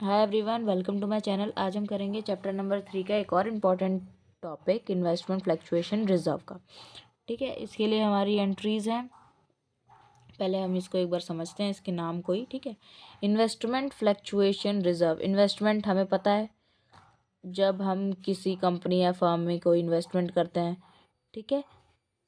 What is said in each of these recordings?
Hi everyone, welcome to my channel. आज हम करेंगे चैप्टर नंबर 3 का एक और important topic, investment fluctuation reserve का। ठीक है, इसके लिए हमारी एंट्रीज हैं। पहले हम इसको एक बार समझते हैं, इसके नाम को ही। ठीक है, इन्वेस्टमेंट फ्लक्चुएशन रिजर्व। इन्वेस्टमेंट हमें पता है, जब हम किसी कंपनी या फर्म में कोई इन्वेस्टमेंट करते हैं, ठीक है,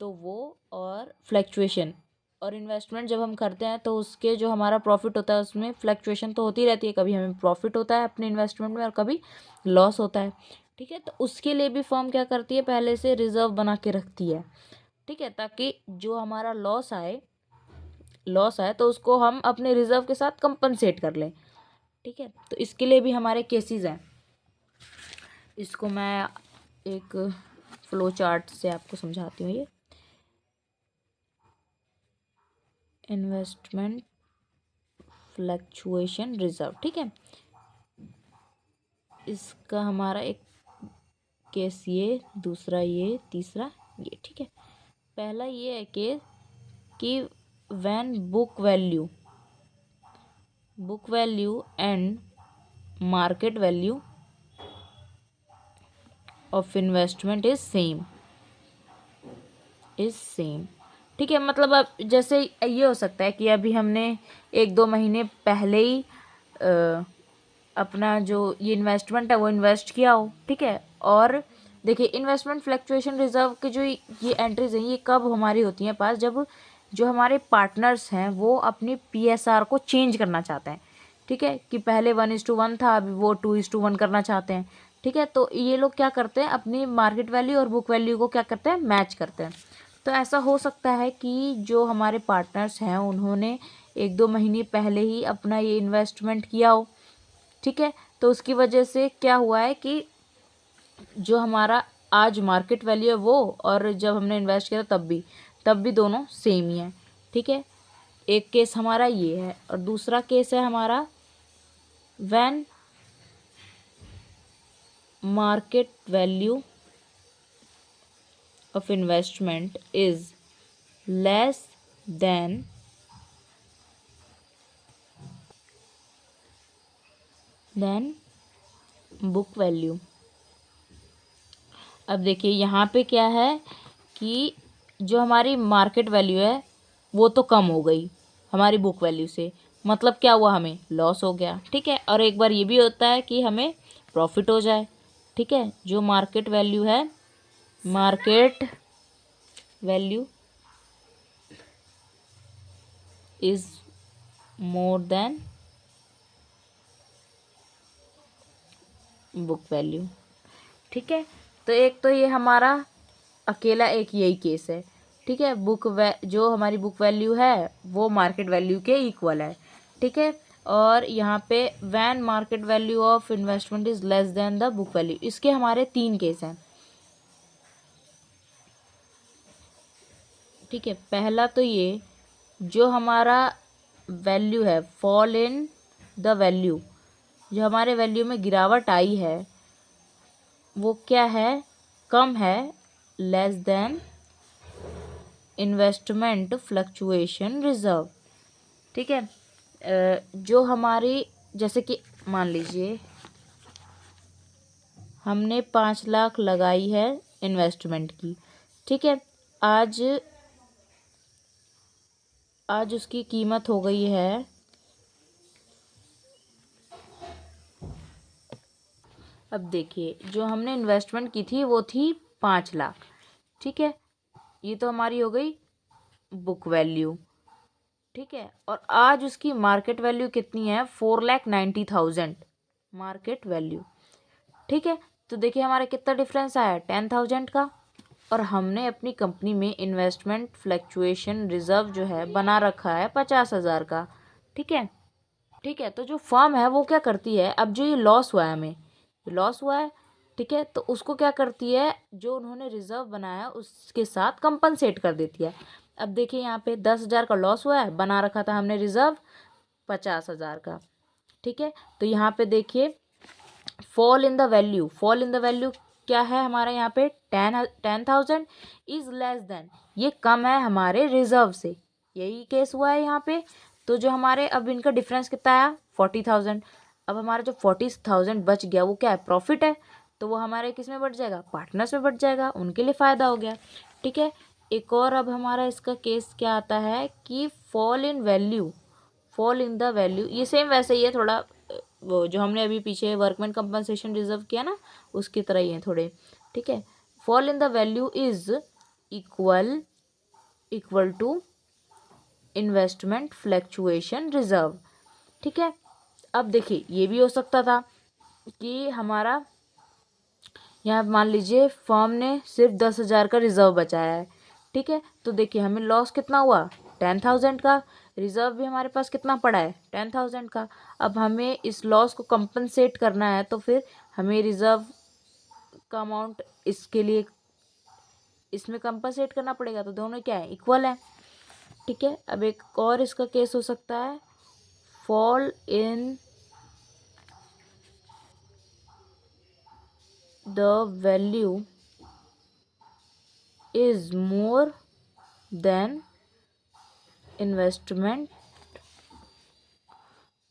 तो वो, और फ्लक्चुएशन, और इन्वेस्टमेंट जब हम करते हैं तो उसके जो हमारा प्रॉफिट होता है उसमें फ्लक्चुएशन तो होती रहती है। कभी हमें प्रॉफिट होता है अपने इन्वेस्टमेंट में और कभी लॉस होता है। ठीक है, तो उसके लिए भी फर्म क्या करती है, पहले से रिजर्व बना के रखती है। ठीक है, ताकि जो हमारा लॉस आए तो उसको हम अपने रिजर्व के साथ कंपनसेट कर लें। ठीक है, तो इसके लिए भी हमारे केसेस हैं। इसको मैं एक फ्लो चार्ट से आपको समझाती हूँ। ये इन्वेस्टमेंट फ्लक्चुएशन रिजर्व, ठीक है, इसका हमारा एक केस ये, दूसरा ये, तीसरा ये। ठीक है, पहला ये है केस कि when book value and market value of investment is same. ठीक है, मतलब अब जैसे ये हो सकता है कि अभी हमने 1-2 महीने पहले ही अपना जो ये इन्वेस्टमेंट है वो इन्वेस्ट किया हो। ठीक है, और देखिए, इन्वेस्टमेंट फ्लक्चुएशन रिजर्व के जो ये एंट्रीज हैं, ये कब हमारी होती हैं पास, जब जो हमारे पार्टनर्स हैं वो अपनी पीएसआर को चेंज करना चाहते हैं। ठीक है, कि पहले 1:1 था, अभी वो 2:1 करना चाहते हैं। ठीक है, तो ये लोग क्या करते हैं, अपनी मार्केट वैल्यू और बुक वैल्यू को क्या करते हैं, मैच करते हैं। तो ऐसा हो सकता है कि जो हमारे पार्टनर्स हैं उन्होंने 1-2 महीने पहले ही अपना ये इन्वेस्टमेंट किया हो। ठीक है, तो उसकी वजह से क्या हुआ है कि जो हमारा आज मार्केट वैल्यू है वो, और जब हमने इन्वेस्ट किया तब भी दोनों सेम ही हैं। ठीक है, एक केस हमारा ये है, और दूसरा केस है हमारा when market value of investment is less than book value. अब देखिए, यहाँ पे क्या है कि जो हमारी मार्केट वैल्यू है वो तो कम हो गई हमारी बुक वैल्यू से, मतलब क्या हुआ, हमें लॉस हो गया। ठीक है, और एक बार ये भी होता है कि हमें प्रॉफिट हो जाए। ठीक है, जो मार्केट वैल्यू है, market value is more than book value. ठीक है, तो एक तो ये हमारा अकेला एक यही केस है। ठीक है, जो हमारी बुक वैल्यू है वो मार्केट वैल्यू के इक्वल है। ठीक है, और यहाँ पे when market value of investment is less than the book value, इसके हमारे 3 केस हैं। ठीक है, पहला तो ये, जो हमारा वैल्यू है, फॉल इन द वैल्यू, जो हमारे वैल्यू में गिरावट आई है वो क्या है, कम है, less than investment fluctuation reserve. ठीक है, जो हमारी, जैसे कि मान लीजिए हमने 5 लाख लगाई है इन्वेस्टमेंट की। ठीक है, आज आज उसकी कीमत हो गई है, अब देखिए, जो हमने इन्वेस्टमेंट की थी वो थी 5 लाख। ठीक है, ये तो हमारी हो गई बुक वैल्यू। ठीक है, और आज उसकी मार्केट वैल्यू कितनी है, 4,90,000 मार्केट वैल्यू। ठीक है, तो देखिए हमारा कितना डिफरेंस आया, 10,000 का। और हमने अपनी कंपनी में इन्वेस्टमेंट फ्लक्चुएशन रिजर्व जो है बना रखा है 50,000 का। ठीक है, ठीक है, तो जो फर्म है वो क्या करती है, अब जो ये लॉस हुआ है, हमें ये लॉस हुआ है, ठीक है, तो उसको क्या करती है, जो उन्होंने रिजर्व बनाया उसके साथ कंपनसेट कर देती है। अब देखिए, यहाँ पे 10,000 का लॉस हुआ है, बना रखा था हमने रिजर्व 50,000 का। ठीक है, तो यहाँ पे देखिए, फॉल इन द वैल्यू क्या है हमारा, यहाँ पे 10,000 इज लेस देन, ये कम है हमारे रिजर्व से, यही केस हुआ है यहाँ पे। तो जो हमारे अब इनका डिफरेंस कितना आया, 40,000। अब हमारा जो 40,000 बच गया वो क्या है, प्रॉफिट है, तो वो हमारे किस में बढ़ जाएगा, पार्टनर्स में बढ़ जाएगा, उनके लिए फ़ायदा हो गया। ठीक है, एक और अब हमारा इसका केस क्या आता है कि fall in value, fall in the value, ये सेम वैसे ही है थोड़ा, वो जो हमने अभी पीछे वर्कमैन कंपनसेशन रिजर्व किया ना उसकी तरह ही है थोड़े। ठीक है, fall in the value is equal to investment fluctuation reserve. ठीक है, अब देखिए ये भी हो सकता था कि हमारा यहाँ मान लीजिए फर्म ने सिर्फ 10,000 का रिजर्व बचाया है। ठीक है, तो देखिए हमें लॉस कितना हुआ, 10,000 का, रिजर्व भी हमारे पास कितना पड़ा है, 10,000 का। अब हमें इस लॉस को कंपनसेट करना है तो फिर हमें रिजर्व का अमाउंट इसके लिए इसमें कंपनसेट करना पड़ेगा, तो दोनों क्या है, इक्वल है। ठीक है, अब एक और इसका केस हो सकता है, fall in the value is more than investment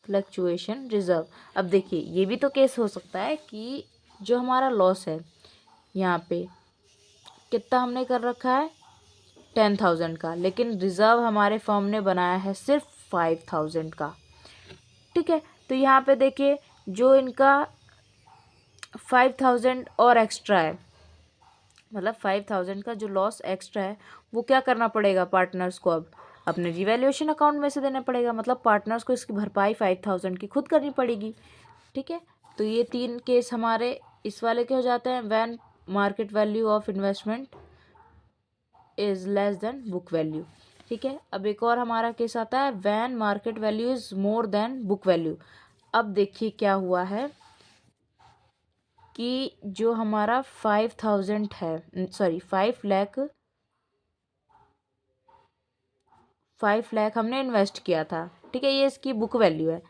fluctuation reserve. अब देखिए ये भी तो केस हो सकता है कि जो हमारा लॉस है यहाँ पे कितना हमने कर रखा है, 10,000 का, लेकिन रिजर्व हमारे फर्म ने बनाया है सिर्फ 5,000 का। ठीक है, तो यहाँ पे देखिए जो इनका 5,000 और एक्स्ट्रा है, मतलब 5,000 का जो लॉस एक्स्ट्रा है वो क्या करना पड़ेगा पार्टनर्स को, अब अपने रिवैल्यूएशन अकाउंट में से देना पड़ेगा, मतलब पार्टनर्स को इसकी भरपाई 5,000 की खुद करनी पड़ेगी। ठीक है, तो ये तीन केस हमारे इस वाले के हो जाते हैं, when market value of investment is less than book value. ठीक है, अब एक और हमारा केस आता है, when market value is more than book value. अब देखिए क्या हुआ है कि जो हमारा 5,000 है, सॉरी 5 लाख हमने इन्वेस्ट किया था। ठीक है, ये इसकी बुक वैल्यू है,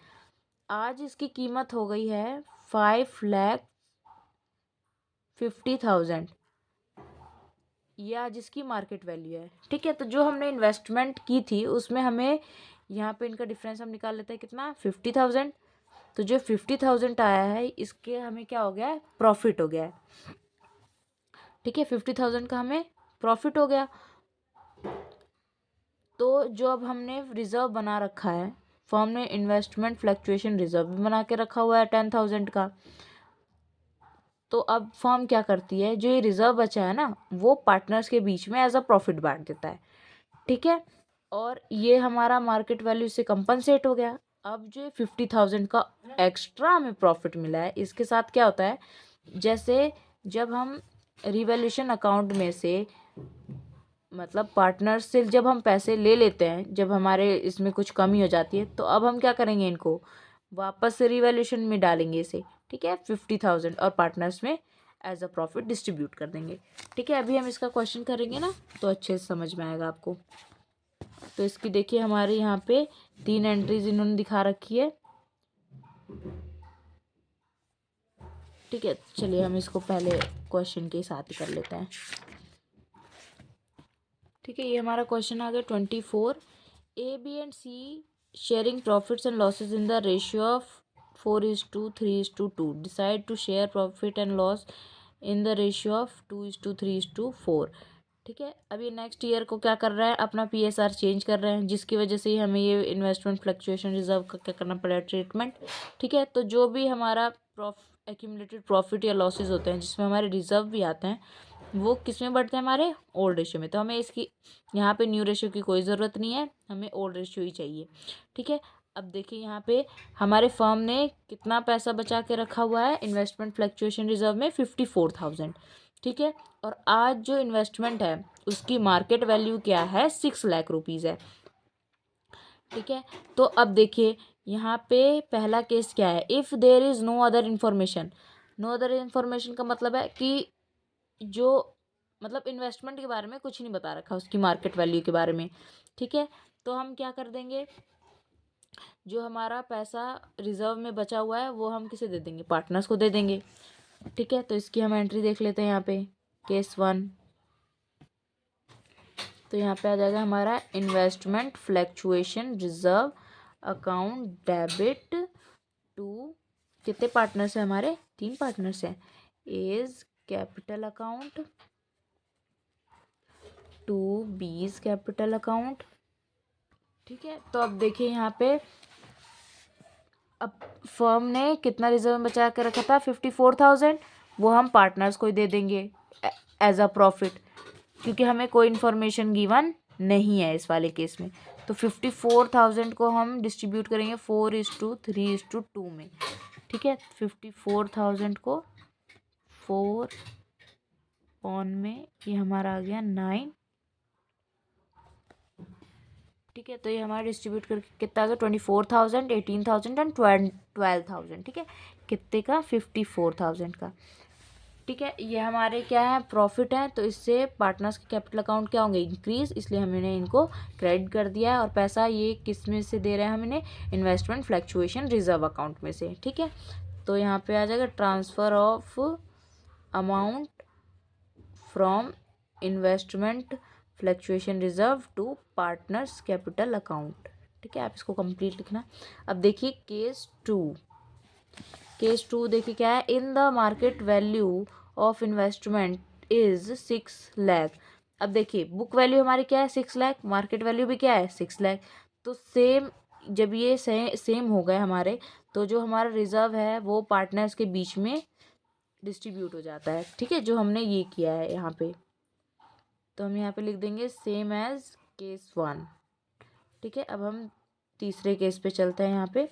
आज इसकी कीमत हो गई है 5,50,000, ये आज इसकी मार्केट वैल्यू है। ठीक है, तो जो हमने इन्वेस्टमेंट की थी उसमें हमें यहाँ पे इनका डिफरेंस हम निकाल लेते हैं कितना, 50,000, तो जो 50,000 आया है इसके हमें क्या हो गया है, प्रॉफिट हो गया है। ठीक है, 50,000 का हमें प्रॉफिट हो गया। तो जो अब हमने रिजर्व बना रखा है, फर्म ने इन्वेस्टमेंट फ्लक्चुएशन रिजर्व भी बना के रखा हुआ है 10,000 का, तो अब फर्म क्या करती है, जो ये रिजर्व बचा है ना वो पार्टनर्स के बीच में एज अ प्रॉफिट बांट देता है। ठीक है, और ये हमारा मार्केट वैल्यू से कंपनसेट हो गया। अब जो 50,000 का एक्स्ट्रा हमें प्रॉफिट मिला है इसके साथ क्या होता है, जैसे जब हम रिवैल्यूएशन अकाउंट में से, मतलब पार्टनर्स से जब हम पैसे ले लेते हैं, जब हमारे इसमें कुछ कमी हो जाती है, तो अब हम क्या करेंगे, इनको वापस से रिवैल्यूएशन में डालेंगे इसे। ठीक है, 50,000 और पार्टनर्स में एज अ प्रॉफिट डिस्ट्रीब्यूट कर देंगे। ठीक है, अभी हम इसका क्वेश्चन करेंगे ना तो अच्छे से समझ में आएगा आपको। तो इसकी देखिए हमारे यहाँ पे 3 एंट्रीज इन्होंने दिखा रखी है। ठीक है, चलिए हम इसको पहले क्वेश्चन के साथ ही कर लेते हैं। ठीक है, ये हमारा क्वेश्चन आ गया 24, A B and C sharing profits and losses in the ratio of 4:3:2, decide to share profit and loss in the ratio of 2:3:4। ठीक है, अब ये नेक्स्ट ईयर को क्या कर रहा है, अपना PSR चेंज कर रहे हैं, जिसकी वजह से हमें ये इन्वेस्टमेंट फ्लक्चुएशन रिजर्व का क्या करना पड़ेगा, ट्रीटमेंट। ठीक है, तो जो भी हमारा एक्यूमुलेटेड प्रॉफिट या लॉसेज होते हैं जिसमें हमारे रिजर्व भी आते हैं वो किस में बढ़ते हैं, हमारे ओल्ड रेशियो में, तो हमें इसकी यहाँ पे न्यू रेशियो की कोई ज़रूरत नहीं है, हमें ओल्ड रेशियो ही चाहिए। ठीक है, अब देखिए यहाँ पे हमारे फर्म ने कितना पैसा बचा के रखा हुआ है इन्वेस्टमेंट फ्लक्चुएशन रिजर्व में, 54,000। ठीक है, और आज जो इन्वेस्टमेंट है उसकी मार्केट वैल्यू क्या है, 6 लाख रुपीज़ है। ठीक है, तो अब देखिए यहाँ पे पहला केस क्या है, if there is no other information. No other information का मतलब है कि जो, मतलब इन्वेस्टमेंट के बारे में कुछ नहीं बता रखा उसकी मार्केट वैल्यू के बारे में। ठीक है, तो हम क्या कर देंगे, जो हमारा पैसा रिजर्व में बचा हुआ है वो हम किसे दे देंगे, पार्टनर्स को दे देंगे। ठीक है, तो इसकी हम एंट्री देख लेते हैं यहाँ पे, केस 1। तो यहाँ पे आ जाएगा हमारा investment fluctuation reserve account debit to कितने पार्टनर्स हैं हमारे? 3 पार्टनर्स हैं। A's capital account, to B's capital account. ठीक है, तो अब देखिए यहाँ पे अब फर्म ने कितना रिजर्व में बचा कर रखा था? 54,000। वो हम पार्टनर्स को ही दे देंगे एज अ प्रॉफिट, क्योंकि हमें कोई इन्फॉर्मेशन गिवन नहीं है इस वाले केस में। तो 54,000 को हम डिस्ट्रीब्यूट करेंगे 4:3:2 में। ठीक है, 54,000 को 4 में ये हमारा आ गया 9। ठीक है, तो ये हमारा डिस्ट्रीब्यूट करके कितना आ गया? 24,000, 18,000 एंड 12,000। ठीक है, कितने का? 54,000 का। ठीक है, ये हमारे क्या है? प्रॉफिट है। तो इससे पार्टनर्स के कैपिटल अकाउंट क्या होंगे? इंक्रीज, इसलिए हमने इनको क्रेडिट कर दिया है। और पैसा ये किस में से दे रहे हैं? हमने इन्वेस्टमेंट फ्लक्चुएशन रिजर्व अकाउंट में से। ठीक है, तो यहाँ पे आ जाएगा transfer of amount from investment fluctuation reserve to partners capital account. ठीक है, आप इसको कंप्लीट लिखना। अब देखिए केस 2। केस 2 देखिए क्या है? In the market value of investment is 6 lakh. अब देखिए बुक वैल्यू हमारी क्या है? 6 लाख। मार्केट वैल्यू भी क्या है? 6 लाख। तो सेम, जब ये सेम हो गए हमारे, तो जो हमारा रिजर्व है वो पार्टनर्स के बीच में डिस्ट्रीब्यूट हो जाता है। ठीक है, जो हमने ये किया है यहाँ पे, तो हम यहाँ पे लिख देंगे सेम एज केस 1। ठीक है, अब हम तीसरे केस पे चलते हैं। यहाँ पे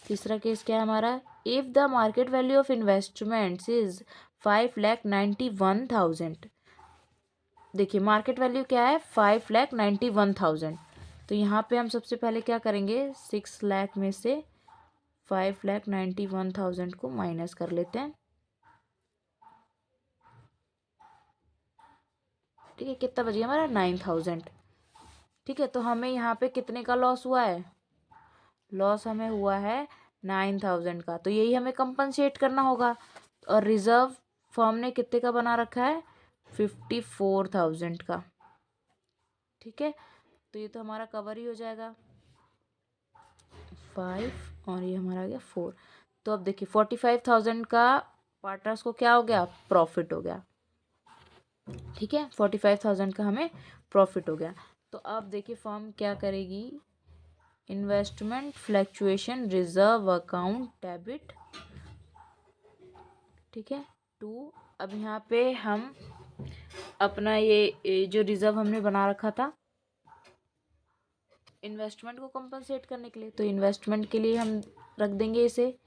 तीसरा केस क्या है हमारा? If the market value of investments is 5,91,000। देखिए मार्केट वैल्यू क्या है? 5,91,000। तो यहाँ पे हम सबसे पहले क्या करेंगे? 6 लाख में से 5,91,000 को माइनस कर लेते हैं। ठीक है, कितना बच गया हमारा? 9,000। ठीक है, तो हमें यहाँ पे कितने का लॉस हुआ है? लॉस हमें हुआ है 9,000 का। तो यही हमें कंपनसेट करना होगा। और रिजर्व फर्म ने कितने का बना रखा है? 54,000 का। ठीक है, तो ये तो हमारा कवर ही हो जाएगा। 5 और ये हमारा आ गया 4। तो अब देखिए 45,000 का पार्टनर्स को क्या हो गया? प्रॉफिट हो गया। ठीक है, 45,000 का हमें प्रॉफिट हो गया। तो अब देखिए फर्म क्या करेगी? Investment fluctuation reserve account debit. ठीक है, 2। अब यहाँ पे हम अपना ये जो रिजर्व हमने बना रखा था इन्वेस्टमेंट को कंपनसेट करने के लिए, तो इन्वेस्टमेंट के लिए हम रख देंगे इसे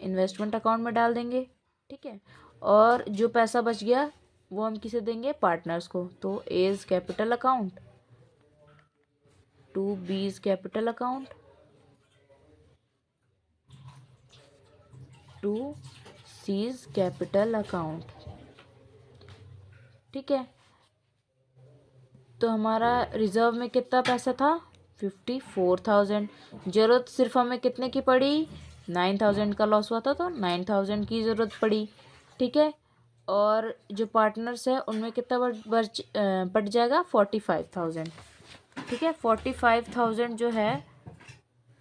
इन्वेस्टमेंट अकाउंट में डाल देंगे। ठीक है, और जो पैसा बच गया वो हम किसे देंगे? पार्टनर्स को। तो A's capital account, to B's capital account, to C's capital account. ठीक है, तो हमारा रिजर्व में कितना पैसा था? 54,000। ज़रूरत सिर्फ हमें कितने की पड़ी? 9,000 का लॉस हुआ था तो 9,000 की ज़रूरत पड़ी। ठीक है, और जो पार्टनर्स है उनमें कितना बढ़ जाएगा? 45,000। ठीक है, 45,000 जो है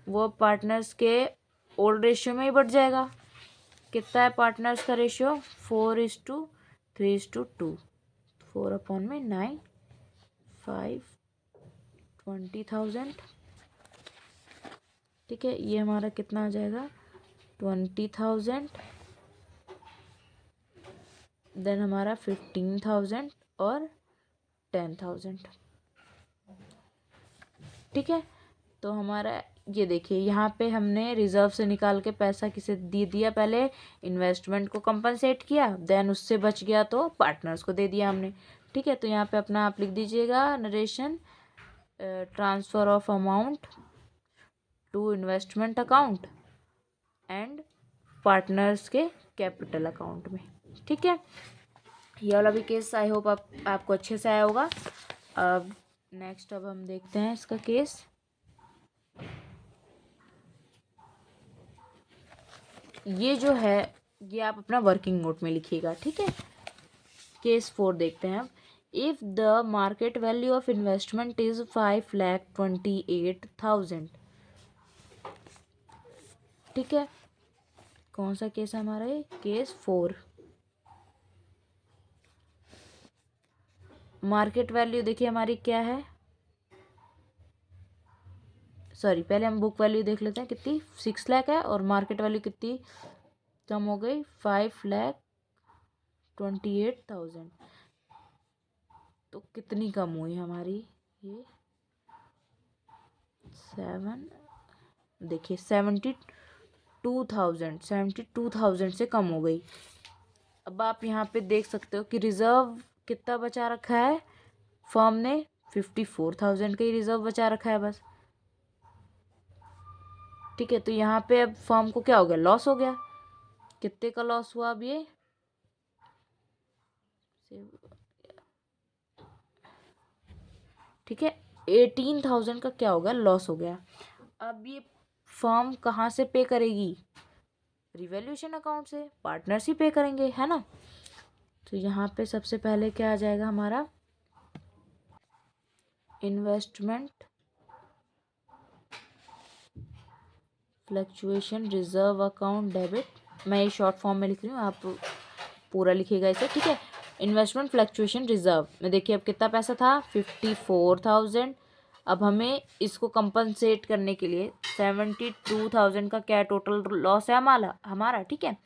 वो पार्टनर्स के ओल्ड रेशियो में ही बढ़ जाएगा। कितना है पार्टनर्स का रेशियो? 4:3:2। 4/9, 5, 20,000। ठीक है, ये हमारा कितना आ जाएगा? 20,000। देन हमारा 15,000 और 10,000। ठीक है, तो हमारा ये देखिए यहाँ पे हमने रिजर्व से निकाल के पैसा किसे दे दिया? पहले इन्वेस्टमेंट को कंपनसेट किया, देन उससे बच गया तो पार्टनर्स को दे दिया हमने। ठीक है, तो यहाँ पे अपना आप लिख दीजिएगा narration, transfer of amount to investment account and partners के कैपिटल अकाउंट में। ठीक है, ये वाला भी केस आई होप आपको अच्छे से आया होगा। अब नेक्स्ट अब हम देखते हैं इसका केस। ये जो है ये आप अपना वर्किंग नोट में लिखिएगा। ठीक है, केस 4 देखते हैं अब। If the market value of investment is 5,28,000। ठीक है, कौन सा केस है हमारा ये? केस 4। मार्केट वैल्यू देखिए हमारी क्या है, सॉरी पहले हम बुक वैल्यू देख लेते हैं कितनी, 6 लाख है, और मार्केट वैल्यू कितनी कम हो गई, 5,28,000। तो कितनी कम हुई हमारी ये, 7, देखिए 72,000 से कम हो गई। अब आप यहाँ पे देख सकते हो कि रिजर्व कितना बचा रखा है फर्म ने, 54,000 का ही रिजर्व बचा रखा है बस। ठीक है, तो यहाँ पे अब फर्म को क्या हो गया, लॉस हो गया। कितने का लॉस हुआ अब ये, ठीक है, 18,000 का क्या हो गया, लॉस हो गया। अब ये फर्म कहाँ से पे करेगी, रिवैल्यूएशन अकाउंट से, पार्टनर्स ही पे करेंगे, है ना। तो यहाँ पे सबसे पहले क्या आ जाएगा हमारा, investment fluctuation reserve account debit. मैं ये शॉर्ट फॉर्म में लिख रही हूँ, आप पूरा लिखिएगा इसे, ठीक है। इन्वेस्टमेंट फ्लक्चुएशन रिजर्व में देखिए अब कितना पैसा था, 54,000। अब हमें इसको कंपनसेट करने के लिए 72,000 का क्या टोटल लॉस है हमारा, ठीक है।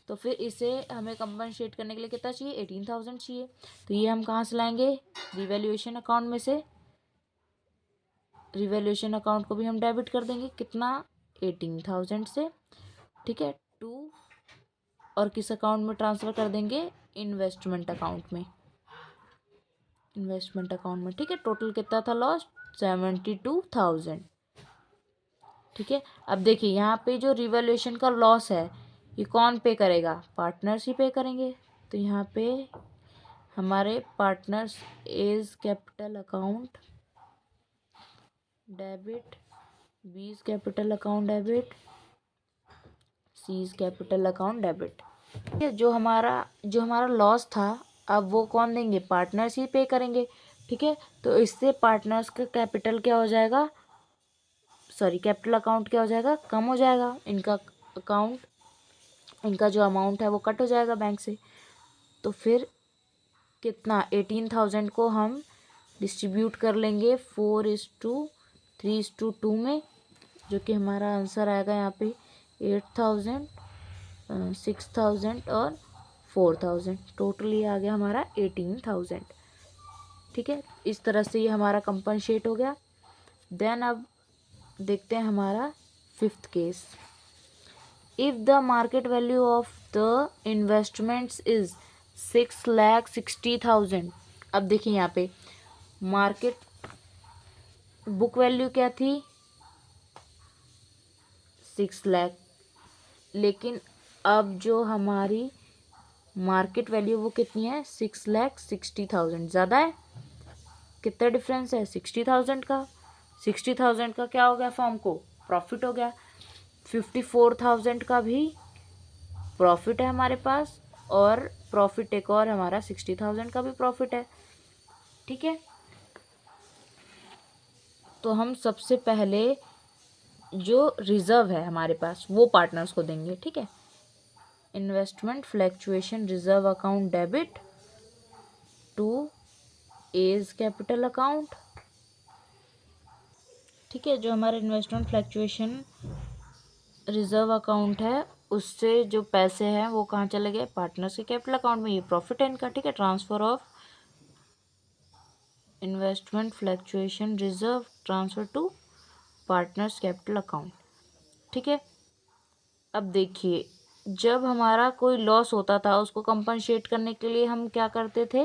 तो फिर इसे हमें कंपनसेट करने के लिए कितना चाहिए, 18,000 चाहिए। तो ये हम कहाँ से लाएंगे, रिवैल्यूएशन अकाउंट में से। रिवैल्यूएशन अकाउंट को भी हम डेबिट कर देंगे, कितना, 18,000 से, ठीक है, टू, और किस अकाउंट में ट्रांसफ़र कर देंगे, इन्वेस्टमेंट अकाउंट में, इन्वेस्टमेंट अकाउंट में, ठीक है। टोटल कितना था लॉस, 72,000, ठीक है। अब देखिए यहाँ पे जो रिवैल्यूएशन का लॉस है ये कौन पे करेगा, पार्टनर्स ही पे करेंगे। तो यहाँ पे हमारे partners A's capital account debit, B's capital account debit, C's capital account debit. ठीक है, जो हमारा लॉस था अब वो कौन देंगे, पार्टनर्स ही पे करेंगे, ठीक है। तो इससे पार्टनर्स का कैपिटल क्या हो जाएगा, सॉरी कैपिटल अकाउंट क्या हो जाएगा, कम हो जाएगा। इनका अकाउंट, इनका जो अमाउंट है वो कट हो जाएगा बैंक से। तो फिर कितना, 18,000 को हम डिस्ट्रीब्यूट कर लेंगे 4:3:2 में, जो कि हमारा आंसर आएगा यहाँ पे 8,000, 6,000 और 4,000। टोटल ये आ गया हमारा 18,000, ठीक है। इस तरह से ये हमारा कंपनसेट हो गया। देन अब देखते हैं हमारा 5th case. If the market value of the investments is 6,60,000। अब देखिए यहाँ पे मार्केट बुक वैल्यू क्या थी, 6 लाख, लेकिन अब जो हमारी मार्केट वैल्यू वो कितनी है, 6,60,000। ज़्यादा है, कितना डिफरेंस है, 60,000 का। 60,000 का क्या हो गया, फर्म को प्रॉफिट हो गया। 54,000 का भी प्रॉफिट है हमारे पास, और प्रॉफिट एक और हमारा 60,000 का भी प्रॉफिट है, ठीक है। तो हम सबसे पहले जो रिजर्व है हमारे पास वो पार्टनर्स को देंगे, ठीक है। Investment fluctuation reserve account debit to A's capital account, ठीक है। जो हमारा इन्वेस्टमेंट फ्लैक्चुएशन रिजर्व अकाउंट है उससे जो पैसे हैं वो कहाँ चले गए, पार्टनर्स के कैपिटल अकाउंट में, ये प्रॉफिट है इनका, ठीक है। Transfer of investment fluctuation reserve transfer to partners capital account, ठीक है। अब देखिए जब हमारा कोई लॉस होता था उसको कंपनसेट करने के लिए हम क्या करते थे,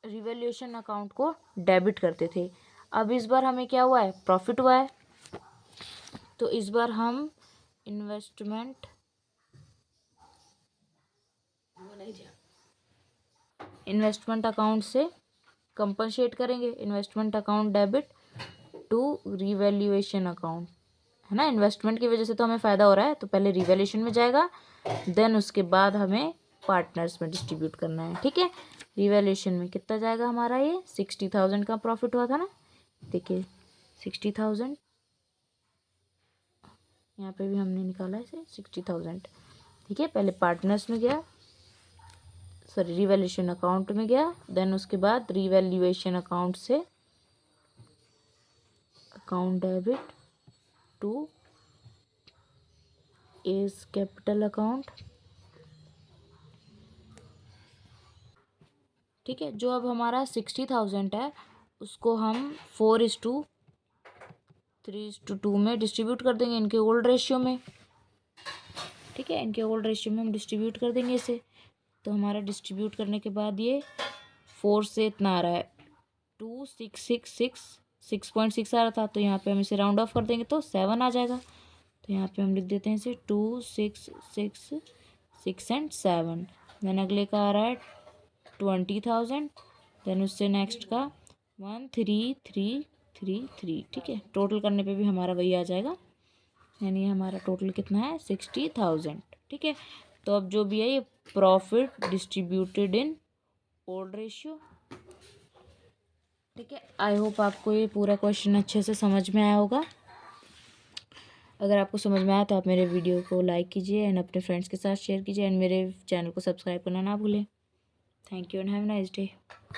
रिवैल्यूएशन अकाउंट को डेबिट करते थे। अब इस बार हमें क्या हुआ है, प्रॉफिट हुआ है। तो इस बार हम इन्वेस्टमेंट अकाउंट से कंपनसेट करेंगे, investment account debit to revaluation account, है ना। इन्वेस्टमेंट की वजह से तो हमें फ़ायदा हो रहा है, तो पहले रिवैल्यूएशन में जाएगा, देन उसके बाद हमें पार्टनर्स में डिस्ट्रीब्यूट करना है, ठीक है। रिवैल्यूएशन में कितना जाएगा हमारा, ये 60,000 का प्रॉफिट हुआ था ना, देखिए 60,000 यहाँ पे भी हमने निकाला इसे 60,000। ठीक है, पहले पार्टनर्स में गया, सॉरी रिवैल्यूएशन अकाउंट में गया, देन उसके बाद रिवैल्यूएशन अकाउंट से account debit to A's capital account. ठीक है, जो अब हमारा 60,000 है उसको हम 4:3:2 में डिस्ट्रीब्यूट कर देंगे इनके ओल्ड रेशियो में। ठीक है, इनके ओल्ड रेशियो में हम डिस्ट्रीब्यूट कर देंगे इसे। तो हमारा डिस्ट्रीब्यूट करने के बाद ये 4 से इतना आ रहा है 6.6 आ रहा था, तो यहाँ पे हम इसे राउंड ऑफ कर देंगे तो 7 आ जाएगा। तो यहाँ पे हम लिख देते हैं इसे 2 6 6 6 एंड 7। देन अगले का आ रहा है 20,000। देन उससे नेक्स्ट का 13333। ठीक है, टोटल करने पे भी हमारा वही आ जाएगा, यानी हमारा टोटल कितना है 60,000। ठीक है, तो अब जो भी है ये profit distributed in old ratio. ठीक है, आई होप आपको ये पूरा क्वेश्चन अच्छे से समझ में आया होगा। अगर आपको समझ में आया तो आप मेरे वीडियो को लाइक कीजिए एंड अपने फ्रेंड्स के साथ शेयर कीजिए एंड मेरे चैनल को सब्सक्राइब करना ना भूलें। Thank you and have a nice day.